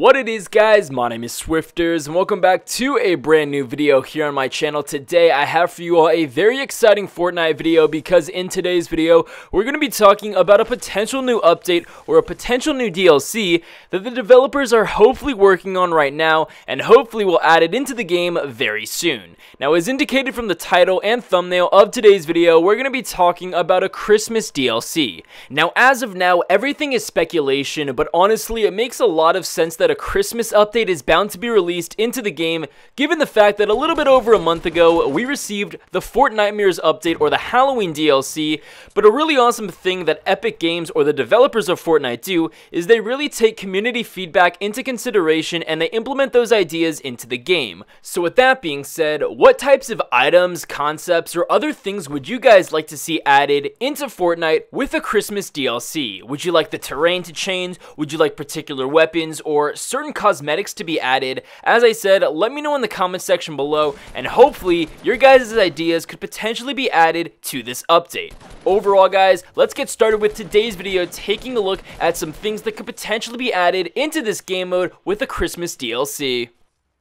What it is, guys, my name is Swifterrs and welcome back to a brand new video here on my channel. Today I have for you all a very exciting Fortnite video because in today's video we're going to be talking about a potential new update or a potential new DLC that the developers are hopefully working on right now and hopefully will add it into the game very soon. Now, as indicated from the title and thumbnail of today's video, we're going to be talking about a Christmas DLC. Now, as of now, everything is speculation, but honestly it makes a lot of sense that a Christmas update is bound to be released into the game, given the fact that a little bit over a month ago, we received the Fortnite update or the Halloween DLC, but a really awesome thing that Epic Games or the developers of Fortnite do is they really take community feedback into consideration and they implement those ideas into the game. So with that being said, what types of items, concepts, or other things would you guys like to see added into Fortnite with a Christmas DLC? Would you like the terrain to change? Would you like particular weapons or certain cosmetics to be added? As I said, let me know in the comment section below, and hopefully your guys' ideas could potentially be added to this update. Overall, guys, let's get started with today's video, taking a look at some things that could potentially be added into this game mode with a Christmas DLC.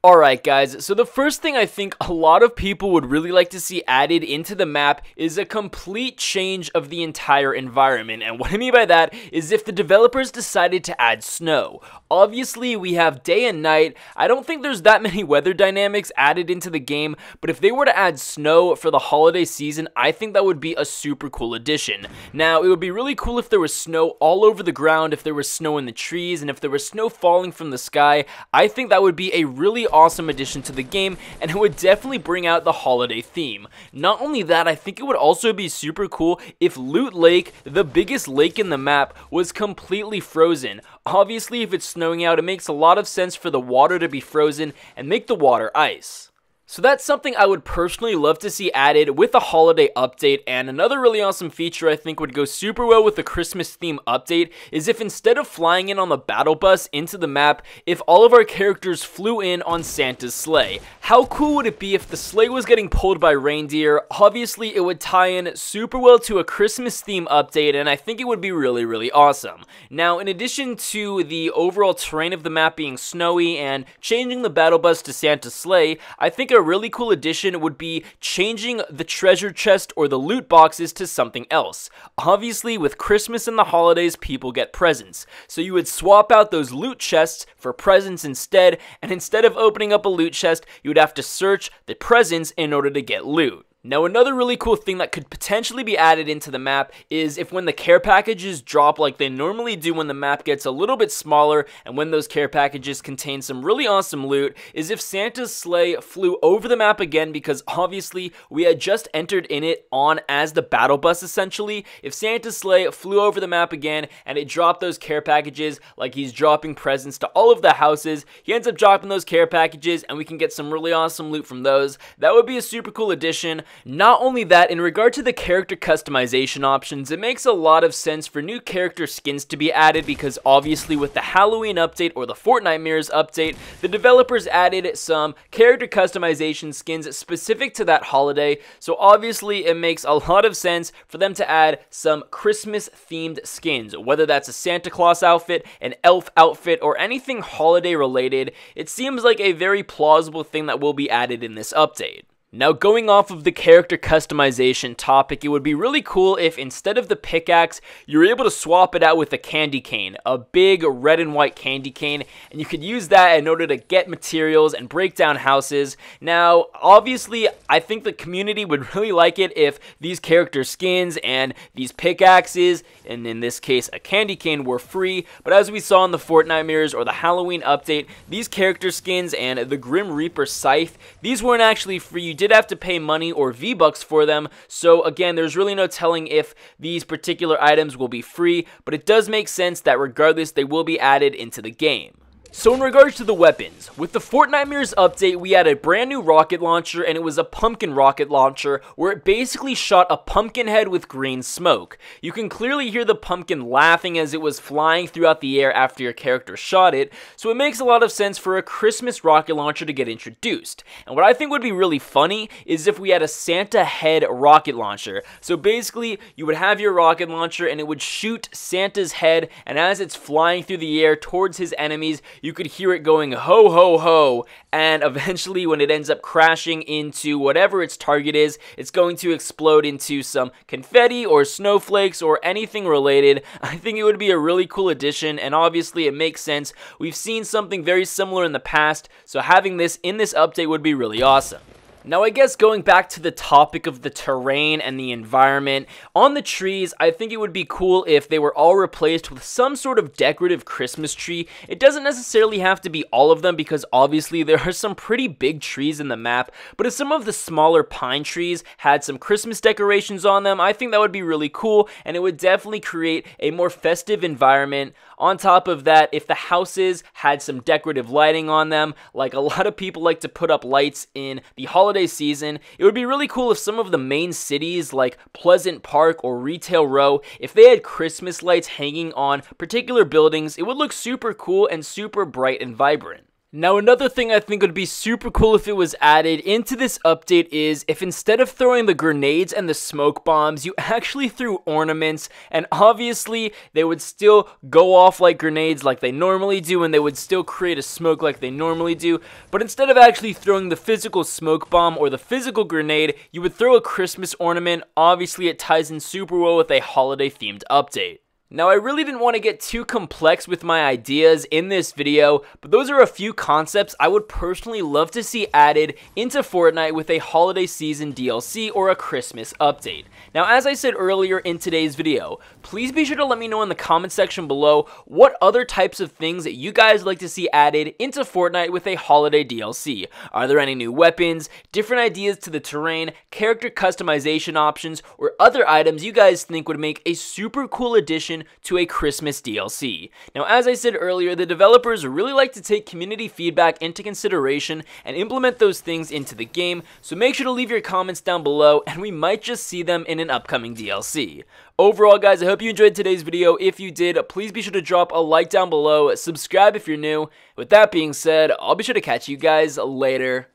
Alright guys, so the first thing I think a lot of people would really like to see added into the map is a complete change of the entire environment, and what I mean by that is if the developers decided to add snow. Obviously we have day and night. I don't think there's that many weather dynamics added into the game, but if they were to add snow for the holiday season, I think that would be a super cool addition. Now, it would be really cool if there was snow all over the ground, if there was snow in the trees, and if there was snow falling from the sky. I think that would be a really awesome addition to the game, and it would definitely bring out the holiday theme. Not only that, I think it would also be super cool if Loot Lake, the biggest lake in the map, was completely frozen. Obviously, if it's snowing out, it makes a lot of sense for the water to be frozen and make the water ice. So that's something I would personally love to see added with a holiday update, and another really awesome feature I think would go super well with the Christmas theme update is if instead of flying in on the battle bus into the map, if all of our characters flew in on Santa's sleigh. How cool would it be if the sleigh was getting pulled by reindeer? Obviously it would tie in super well to a Christmas theme update, and I think it would be really awesome. Now, in addition to the overall terrain of the map being snowy and changing the battle bus to Santa's sleigh, I think a really cool addition would be changing the treasure chest or the loot boxes to something else. Obviously, with Christmas and the holidays, people get presents. So you would swap out those loot chests for presents instead, and instead of opening up a loot chest, you would have to search the presents in order to get loot. Now, another really cool thing that could potentially be added into the map is if when the care packages drop like they normally do when the map gets a little bit smaller and when those care packages contain some really awesome loot, is if Santa's sleigh flew over the map again, because obviously we had just entered in it on as the battle bus essentially. If Santa's sleigh flew over the map again and it dropped those care packages like he's dropping presents to all of the houses, he ends up dropping those care packages and we can get some really awesome loot from those. That would be a super cool addition. Not only that, in regard to the character customization options, it makes a lot of sense for new character skins to be added because obviously with the Halloween update or the Fortnite update, the developers added some character customization skins specific to that holiday, so obviously it makes a lot of sense for them to add some Christmas themed skins, whether that's a Santa Claus outfit, an elf outfit, or anything holiday related. It seems like a very plausible thing that will be added in this update. Now, going off of the character customization topic, it would be really cool if instead of the pickaxe, you're able to swap it out with a candy cane, a big red and white candy cane, and you could use that in order to get materials and break down houses. Now, obviously, I think the community would really like it if these character skins and these pickaxes, and in this case, a candy cane, were free, but as we saw in the Fortnite mirrors or the Halloween update, these character skins and the Grim Reaper scythe, these weren't actually free. You did have to pay money or V-Bucks for them, so again, there's really no telling if these particular items will be free, but it does make sense that regardless, they will be added into the game. So in regards to the weapons, with the Fortnite Mirrors update, we had a brand new rocket launcher, and it was a pumpkin rocket launcher where it basically shot a pumpkin head with green smoke. You can clearly hear the pumpkin laughing as it was flying throughout the air after your character shot it, so it makes a lot of sense for a Christmas rocket launcher to get introduced. And what I think would be really funny is if we had a Santa head rocket launcher. So basically, you would have your rocket launcher and it would shoot Santa's head, and as it's flying through the air towards his enemies, you could hear it going ho ho ho, and eventually when it ends up crashing into whatever its target is, it's going to explode into some confetti or snowflakes or anything related. I think it would be a really cool addition, and obviously it makes sense. We've seen something very similar in the past, so having this in this update would be really awesome. Now, I guess going back to the topic of the terrain and the environment, on the trees, I think it would be cool if they were all replaced with some sort of decorative Christmas tree. It doesn't necessarily have to be all of them because obviously there are some pretty big trees in the map, but if some of the smaller pine trees had some Christmas decorations on them, I think that would be really cool, and it would definitely create a more festive environment. On top of that, if the houses had some decorative lighting on them, like a lot of people like to put up lights in the holiday season, it would be really cool if some of the main cities like Pleasant Park or Retail Row, if they had Christmas lights hanging on particular buildings, it would look super cool and super bright and vibrant. Now, another thing I think would be super cool if it was added into this update is if instead of throwing the grenades and the smoke bombs, you actually threw ornaments, and obviously they would still go off like grenades like they normally do, and they would still create a smoke like they normally do, but instead of actually throwing the physical smoke bomb or the physical grenade, you would throw a Christmas ornament. Obviously, it ties in super well with a holiday-themed update. Now, I really didn't want to get too complex with my ideas in this video, but those are a few concepts I would personally love to see added into Fortnite with a holiday season DLC or a Christmas update. Now, as I said earlier in today's video, please be sure to let me know in the comment section below what other types of things that you guys like to see added into Fortnite with a holiday DLC. Are there any new weapons, different ideas to the terrain, character customization options, or other items you guys think would make a super cool addition to a Christmas DLC. Now, as I said earlier, the developers really like to take community feedback into consideration and implement those things into the game, so make sure to leave your comments down below and we might just see them in an upcoming DLC. Overall, guys, I hope you enjoyed today's video. If you did, please be sure to drop a like down below, subscribe if you're new. With that being said, I'll be sure to catch you guys later.